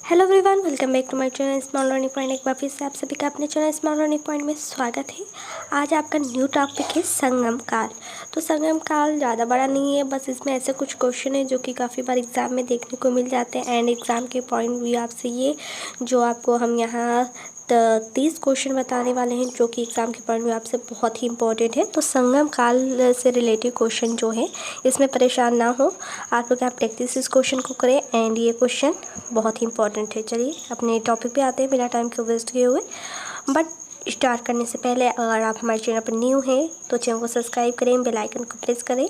Hello everyone, welcome back to my channel small learning point. एक बार फिर से आप सभी का अपने चैनल स्मॉल लर्निंग पॉइंट में स्वागत है। आज आपका न्यू टॉपिक है संगम काल। तो संगम काल ज़्यादा बड़ा नहीं है, बस इसमें ऐसे कुछ क्वेश्चन है जो कि काफ़ी बार एग्ज़ाम में देखने को मिल जाते हैं। एंड एग्ज़ाम के पॉइंट भी आपसे ये जो आपको हम यहाँ 30 क्वेश्चन बताने वाले हैं जो कि एग्ज़ाम के पॉइंट में आपसे बहुत ही इंपॉर्टेंट है। तो संगम काल से रिलेटेड क्वेश्चन जो है इसमें परेशान ना हो, आप लोग प्रैक्टिस इस क्वेश्चन को करें। एंड ये क्वेश्चन बहुत ही इंपॉर्टेंट है। चलिए अपने टॉपिक पे आते हैं बिना टाइम को वेस्ट किए हुए। बट स्टार्ट करने से पहले अगर आप हमारे चैनल पर न्यू हैं तो चैनल को सब्सक्राइब करें, बेल आइकन को प्रेस करें।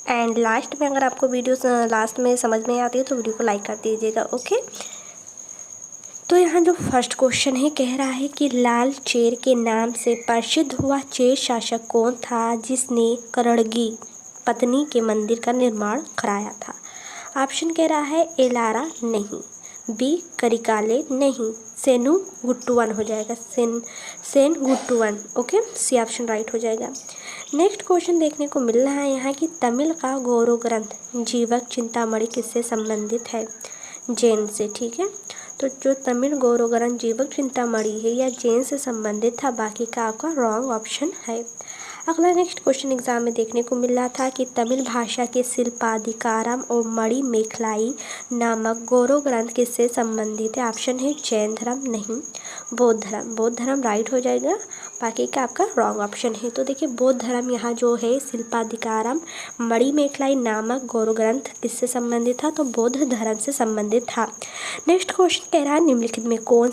एंड लास्ट में अगर आपको वीडियो लास्ट में समझ में आती है तो वीडियो को लाइक कर दीजिएगा। ओके, तो यहाँ जो फर्स्ट क्वेश्चन है कह रहा है कि लाल चेर के नाम से प्रसिद्ध हुआ चेर शासक कौन था जिसने करणगी पत्नी के मंदिर का निर्माण कराया था। ऑप्शन कह रहा है एलारा नहीं, बी करिकाले नहीं, सेनु गुट्टुवन हो जाएगा, Senguttuvan. Okay, C option right हो जाएगा। नेक्स्ट क्वेश्चन देखने को मिल रहा है यहाँ कि तमिल का गौरव ग्रंथ जीवक चिंतामणि किससे संबंधित है, जैन से। ठीक है, तो जो तमिल गौरव ग्रंथ जीवक चिंतामणि है या जैन से संबंधित था, बाकी का आपका रॉन्ग ऑप्शन है। अगला नेक्स्ट क्वेश्चन एग्जाम में देखने को मिल रहा था कि तमिल भाषा के शिल्पाधिकारम और मणि मेखलाई नामक गौरव ग्रंथ किससे संबंधित है। ऑप्शन है जैन धर्म नहीं, बौद्ध धर्म। बौद्ध धर्म राइट हो जाएगा, बाकी का आपका रॉन्ग ऑप्शन है। तो देखिए बौद्ध धर्म यहाँ जो है शिल्पाधिकारम मणि मेखलाई नामक गौरव ग्रंथ किससे संबंधित था, तो बौद्ध धर्म से संबंधित था। नेक्स्ट क्वेश्चन कह रहा है निम्नलिखित में कौन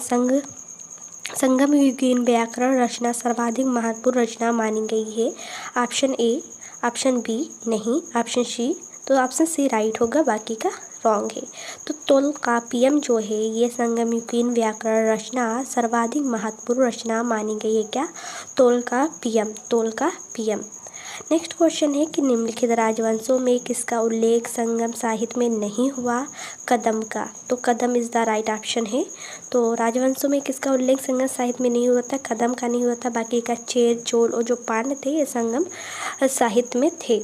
संगम युगीन व्याकरण रचना सर्वाधिक महत्वपूर्ण रचना मानी गई है। ऑप्शन ए, ऑप्शन बी नहीं, ऑप्शन सी। तो ऑप्शन सी राइट होगा, बाकी का रॉन्ग है। तो तोलकापियम जो है ये संगम युगीन व्याकरण रचना सर्वाधिक महत्वपूर्ण रचना मानी गई है। क्या, तोलकापियम। नेक्स्ट क्वेश्चन है कि निम्नलिखित राजवंशों में किसका उल्लेख संगम साहित्य में नहीं हुआ, कदम का। तो कदम इज़ द राइट ऑप्शन है। तो राजवंशों में किसका उल्लेख संगम साहित्य में नहीं हुआ था, कदम का नहीं हुआ था, बाकी का चेर चोल और जो पांड्य थे ये संगम साहित्य में थे।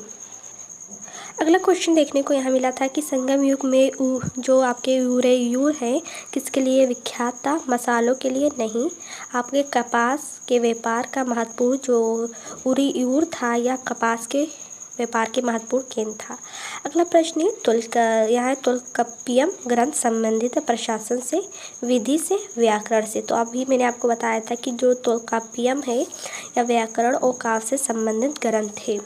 अगला क्वेश्चन देखने को यहाँ मिला था कि संगम युग में जो आपके यूर है किसके लिए विख्यात था, मसालों के लिए नहीं, आपके कपास के व्यापार का महत्वपूर्ण जो यूर था या कपास के व्यापार के महत्वपूर्ण केंद्र था। अगला प्रश्न है यहाँ तोलकाप्पियम ग्रंथ संबंधित प्रशासन से, विधि से, व्याकरण से। तो अभी मैंने आपको बताया था कि जो तोलकाप्पियम है या व्याकरण और काव्य से संबंधित ग्रंथ है।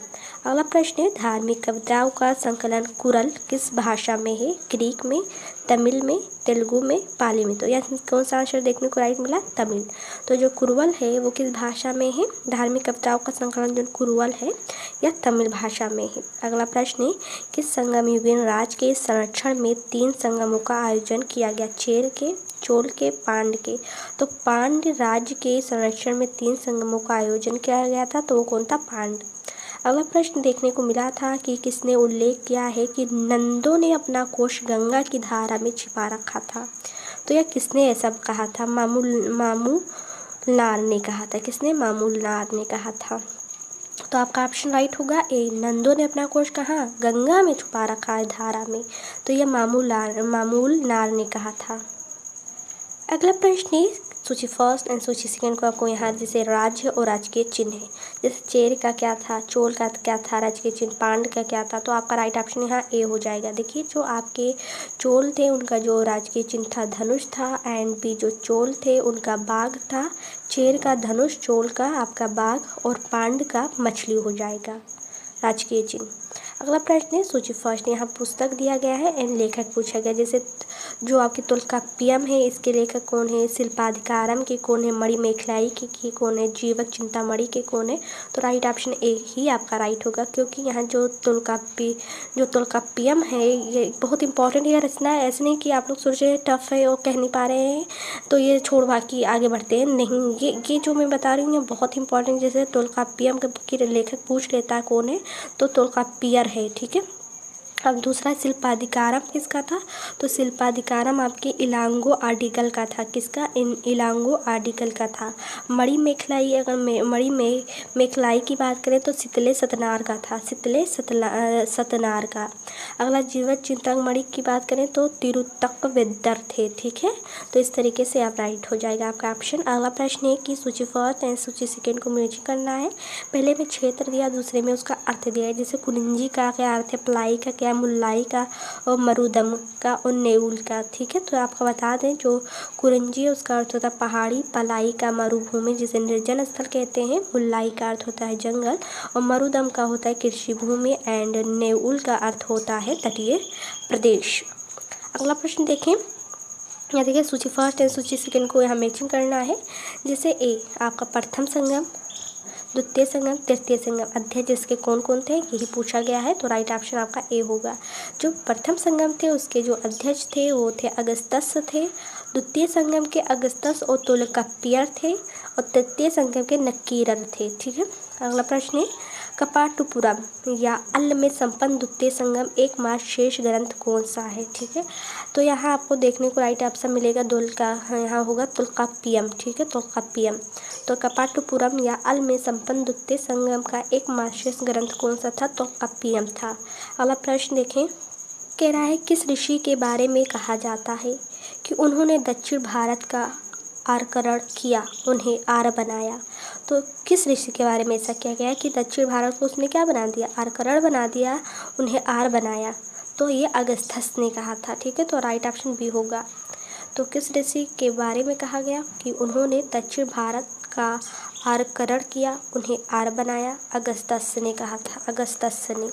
अगला प्रश्न है धार्मिक कविताओं का संकलन कुरल किस भाषा में है, ग्रीक में, तमिल में, तेलुगु में, पाली में। तो यहाँ कौन सा आंसर देखने को राइट मिला, तमिल। तो जो कुरवल है वो किस भाषा में है, धार्मिक कविताओं का संकलन जो कुरवल है या तमिल भाषा में है। अगला प्रश्न है किस संगम युगीन राज के संरक्षण में 3 संगमों का आयोजन किया गया, चेर के, चोल के, पांड्य के। तो पांड्य राज्य के संरक्षण में 3 संगमों का आयोजन किया गया था, तो वो कौन था, पांड्य। अगला प्रश्न देखने को मिला था कि किसने उल्लेख किया है कि नंदों ने अपना कोष गंगा की धारा में छिपा रखा था। तो यह किसने ऐसा कहा था, मामूलनार ने कहा था। किसने, मामूलनार ने कहा था। तो आपका ऑप्शन राइट होगा ए, नंदों ने अपना कोष कहाँ, गंगा में छुपा रखा है, धारा में। तो यह मामूलनार ने कहा था। अगला प्रश्न है सूची फर्स्ट एंड सूची सेकंड को आपको यहाँ जैसे राज्य और राजकीय चिन्ह है, जैसे चेर का क्या था, चोल का क्या था, राजकीय चिन्ह, पांड्य का क्या था। तो आपका राइट ऑप्शन यहाँ ए हो जाएगा। देखिए जो आपके चोल थे उनका जो राजकीय चिन्ह था धनुष था, एंड बी जो चोल थे उनका बाघ था, चेर का धनुष, चोल का आपका बाघ और पांड्य का मछली हो जाएगा राजकीय चिन्ह। अगला प्रश्न है सूची फर्स्ट, यहाँ पुस्तक दिया गया है एंड लेखक पूछा गया, जैसे जो आपके तोलकाप्पियम है इसके लेखक कौन है, शिल्पाधिकारम के कौन है, मणि मेखलाई के कौन है, जीवक चिंतामणि के कौन है। तो राइट ऑप्शन ए ही आपका राइट होगा, क्योंकि यहाँ जो तोलकाप्पियम है ये बहुत इंपॉर्टेंट है रचना है। ऐसे नहीं कि आप लोग सोच रहे हैं टफ है और कह नहीं पा रहे हैं तो ये छोड़ बाकी आगे बढ़ते हैं, नहीं, ये जो मैं बता रही हूँ ये बहुत इंपॉर्टेंट। जैसे तोलकाप्पियम के लेखक पूछ लेता है कौन है, तो तोलकाप्पियर है। ठीक है, अब दूसरा शिल्पाधिकारम किसका था? तो शिल्पाधिकारम आपके इलांगो आर्टिकल का था। किसका? इलांगो आर्टिकल का था। मणि मेखलाई, अगर मणि मेखलाई की बात करें तो शीतले सतनार का था। शीतले सतनार का। अगला जीवत चिंतामणि की बात करें तो तिरुतक वेदर थे। ठीक है, तो इस तरीके से आप राइट हो जाएगा आपका ऑप्शन। अगला प्रश्न है कि सूची फर्स्ट एंड सूची सेकेंड को म्यूजिक करना है। पहले में क्षेत्र दिया, दूसरे में उसका अर्थ दिया है। जैसे कुरिंजी का क्या अर्थ है, प्लाई का क्या, मुल्लाई का, और मरुदम का और नेउल का। ठीक है, तो आपको बता दें जो कुरिंजी है उसका अर्थ होता है पहाड़ी, पलाई का मरुभूमि जिसे निर्जन स्थल कहते हैं, मुल्लाई का अर्थ होता है जंगल, और मरुदम का होता है कृषि भूमि, एंड नेउल का अर्थ होता है तटीय प्रदेश। अगला प्रश्न देखें, यहाँ देखिए सूची फर्स्ट एंड सूची सेकेंड को यहाँ मैचिंग करना है। जैसे ए आपका प्रथम संगम, द्वितीय संगम, तृतीय संगम अध्याय जिसके कौन कौन थे यही पूछा गया है, तो राइट ऑप्शन आपका ए होगा। जो प्रथम संगम थे उसके जो अध्यक्ष थे वो थे अगस्तस थे। द्वितीय संगम के अगस्तस और तोलकाप्पियर थे, और तृतीय संगम के नक्कीरर थे। ठीक है, अगला प्रश्न है कपाटपुरम या अल में संपन्न द्वितीय संगम एकमात्र शेष ग्रंथ कौन सा है? ठीक है, तो यहाँ आपको देखने को राइट ऑप्शन मिलेगा यहाँ होगा तोल्काप्पियम। ठीक है, तोल्काप्पियम। तो कपाटपुरम या अल में संपन्न द्वितीय संगम का एकमात्र शेष ग्रंथ कौन सा था? तोल्काप्पियम था। अगला प्रश्न देखें, कह रहा है किस ऋषि के बारे में कहा जाता है कि उन्होंने दक्षिण भारत का आरकरण किया, उन्हें आर बनाया? तो किस ऋषि के बारे में ऐसा किया गया है कि दक्षिण भारत को उसने क्या बना दिया? आरकरण बना दिया, उन्हें आर बनाया। तो ये अगस्त्यस ने कहा था। ठीक है, तो राइट ऑप्शन बी होगा। तो किस ऋषि के बारे में कहा गया कि उन्होंने दक्षिण भारत का आरकरण किया, उन्हें आर बनाया? अगस्त्यस ने कहा था, अगस्त्यस ने।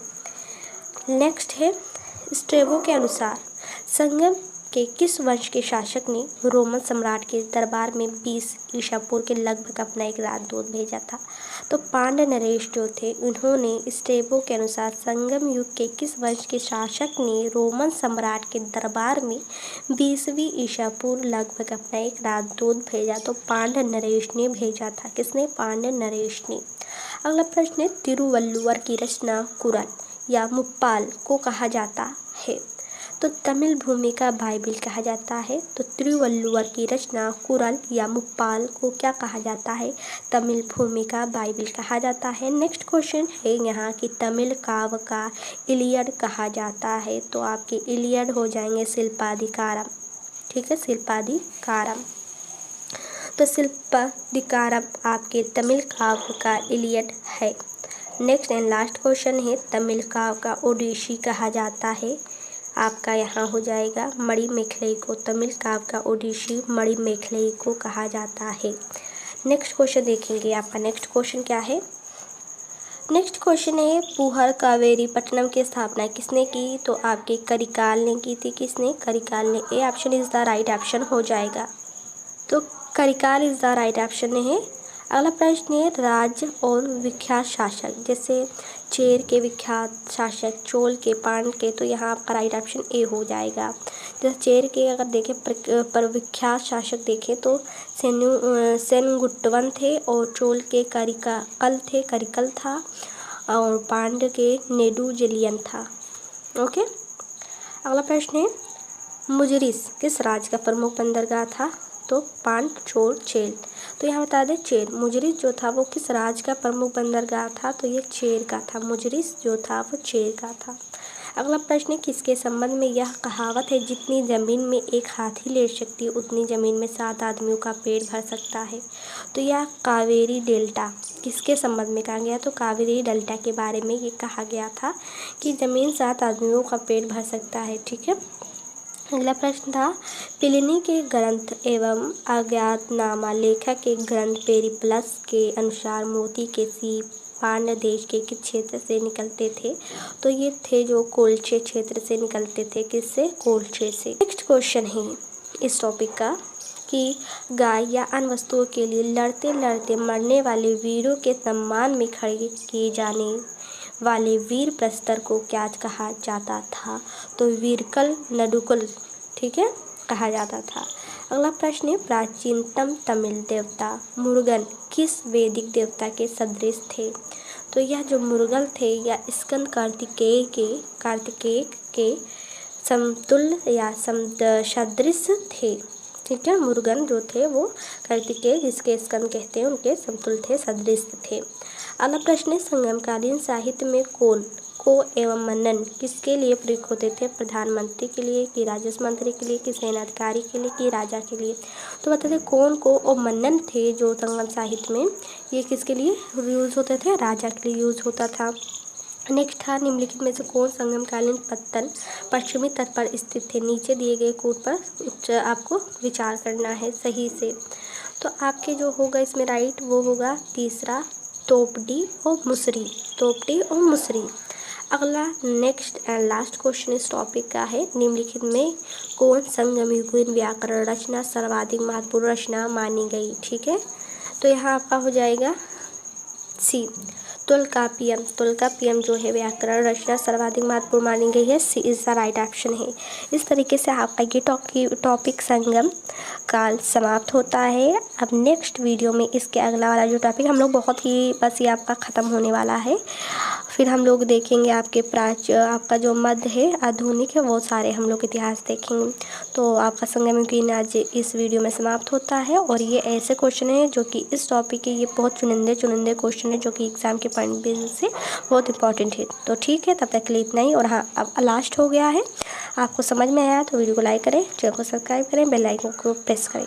नेक्स्ट है स्ट्रेबो के अनुसार संगम के किस वंश के शासक ने रोमन सम्राट के दरबार में 20 ईसा पूर्व के लगभग अपना एक राजदूत भेजा था? तो पांड नरेश जो थे उन्होंने स्ट्रेबो के अनुसार संगम युग के किस वंश के शासक ने रोमन सम्राट के दरबार में 20वीं ईसा पूर्व लगभग अपना एक राजदूत भेजा? तो पांड नरेश ने भेजा था। किसने? पांड नरेश ने। अगला प्रश्न है तिरुवल्लुवर की रचना कुरल या मुप्पाल को कहा जाता है? तो तमिल भूमि का बाइबिल कहा जाता है। तो तिरुवल्लुवर की रचना कुरल या मुप्पाल को क्या कहा जाता है? तमिल भूमि का बाइबिल कहा जाता है। नेक्स्ट क्वेश्चन है यहाँ की तमिल काव्य का इलियड कहा जाता है? तो आपके इलियड हो जाएंगे शिल्पाधिकारम। ठीक है, शिल्पाधिकारम। तो शिल्पाधिकारम आपके तमिल काव्य का इलियड है। नेक्स्ट एंड लास्ट क्वेश्चन है तमिल काव्य का ओडिसी कहा जाता है? आपका यहाँ हो जाएगा मणि मेखलाई को। तमिल काव्य का ओडिसी मणि मेखलाई को कहा जाता है। नेक्स्ट क्वेश्चन देखेंगे, आपका नेक्स्ट क्वेश्चन क्या है? नेक्स्ट क्वेश्चन है पुहर कावेरी पट्टनम की स्थापना किसने की? तो आपके करिकाल ने की थी। किसने? करिकाल ने। A option is the right option हो जाएगा। तो Karikal is the right option है। अगला प्रश्न है राज्य और विख्यात शासक, जैसे चेर के विख्यात शासक, चोल के, पांड्य के, तो यहाँ आपका राइट ऑप्शन ए हो जाएगा। जैसे चेर के अगर देखें पर विख्यात शासक देखें तो सेनगुट्टवन थे, और चोल के करिकल था, और पांड्य के नेदुजिलियन था। ओके, अगला प्रश्न है मुजरिस किस राज्य का प्रमुख बंदरगाह था? तो पांड, चोल, चेल। तो यहाँ बता दें चेर। मुजरिस जो था वो किस राज्य का प्रमुख बंदरगाह था? तो ये चेर का था। मुजरिस जो था वो चेर का था। अगला प्रश्न किसके संबंध में यह कहावत है जितनी जमीन में एक हाथी लेट सकती है उतनी जमीन में 7 आदमियों का पेट भर सकता है? तो यह कावेरी डेल्टा किसके संबंध में कहा गया? तो कावेरी डेल्टा के बारे में ये कहा गया था कि जमीन 7 आदमियों का पेट भर सकता है। ठीक है, अगला प्रश्न था प्लिनी के ग्रंथ एवं अज्ञातनामा लेखक के ग्रंथ पेरिप्लस के अनुसार मोती के सीप पांड्य देश के किस क्षेत्र से निकलते थे? तो ये थे जो कोल्चे क्षेत्र से निकलते थे। किससे? कोल्चे से। नेक्स्ट क्वेश्चन है इस टॉपिक का कि गाय या अन्य वस्तुओं के लिए लड़ते लड़ते मरने वाले वीरों के सम्मान में खड़े किए जाने वाले वीर प्रस्तर को क्या कहा जाता था? तो वीरकल नडुकल, ठीक है, कहा जाता था। अगला प्रश्न है प्राचीनतम तमिल देवता मुरुगन किस वैदिक देवता के सदृश थे? तो यह जो मुर्गल थे या स्कंद कार्तिकेय के समतुल्य या सदृश थे। ठीक है, मुर्गन जो थे वो कार्तिकेय, जिसके स्कंद कहते हैं, उनके समतुल्य थे, सदृश थे। अगला प्रश्न है, संगमकालीन साहित्य में कौन को एवं मनन किसके लिए प्रयुक्त होते थे? प्रधानमंत्री के लिए, कि राजस्व मंत्री के लिए, कि सेनाधिकारी के लिए, कि राजा के लिए? तो बताते कौन को और मनन थे जो संगम साहित्य में, ये किसके लिए यूज़ होते थे? राजा के लिए यूज़ होता था। नेक्स्ट था, निम्नलिखित में से कौन संगमकालीन पत्तन पश्चिमी तट पर स्थित थे? नीचे दिए गए कोड पर आपको विचार करना है सही से। तो आपके जो होगा इसमें राइट वो होगा तीसरा, तोपडी और मुसरी। अगला नेक्स्ट एंड लास्ट क्वेश्चन इस टॉपिक का है, निम्नलिखित में कौन संगम युगीन व्याकरण रचना सर्वाधिक महत्वपूर्ण रचना मानी गई? ठीक है, तो यहाँ आपका हो जाएगा सी, तुल्कापियम जो है व्याकरण रचना सर्वाधिक महत्वपूर्ण मानी गई है। सी इज़ द राइट ऑप्शन है। इस तरीके से आपका ये टॉपिक संगम काल समाप्त होता है। अब नेक्स्ट वीडियो में इसके अगला वाला जो टॉपिक हम लोग बहुत ही बस ये आपका ख़त्म होने वाला है। फिर हम लोग देखेंगे आपका जो मध्य है, आधुनिक है, वो सारे हम लोग इतिहास देखेंगे। तो आपका संगम युगीन आज इस वीडियो में समाप्त होता है। और ये ऐसे क्वेश्चन हैं जो कि इस टॉपिक के, ये बहुत चुनिंदे क्वेश्चन है जो कि एग्ज़ाम के पॉइंट बेसिस से बहुत इंपॉर्टेंट है। तो ठीक है, तब तक के लिए इतना ही। और हाँ, अब लास्ट हो गया है, आपको समझ में आया तो वीडियो को लाइक करें, चैनल को सब्सक्राइब करें, बेल आइकन को प्रेस करें।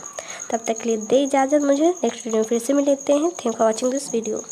तब तक के लिए दे इजाज़त मुझे, नेक्स्ट वीडियो में फिर से मिलते हैं। Thank for watching this video.